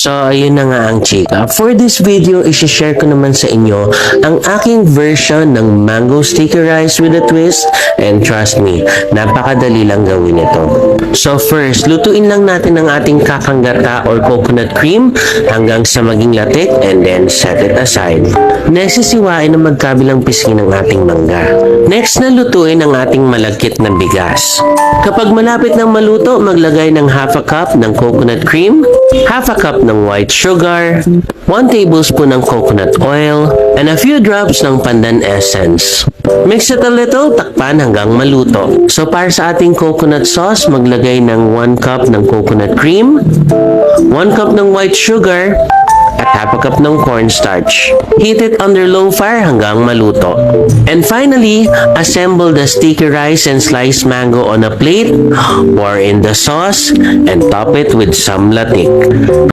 So, ayun na nga ang chika. For this video, isi-share ko naman sa inyo ang aking version ng mango sticky rice with a twist. And trust me, napakadali lang gawin ito. So first, lutuin lang natin ang ating kakanggata or coconut cream hanggang sa maging latik and then set it aside. Next, sisiwain na magkabilang pisngi ng ating mangga. Next na lutuin ang ating malagkit na bigas. Kapag malapit ng maluto, maglagay ng half a cup ng coconut cream, half a cup ng white sugar, 1 tablespoon ng coconut oil, and a few drops ng pandan essence. Mix it a little, takpan hanggang maluto. So para sa ating coconut sauce, maglagay ng 1 cup ng coconut cream, 1 cup ng white sugar, at half a cup ng cornstarch. Heat it under low fire hanggang maluto. And finally, assemble the sticky rice and sliced mango on a plate, pour in the sauce, and top it with some latik.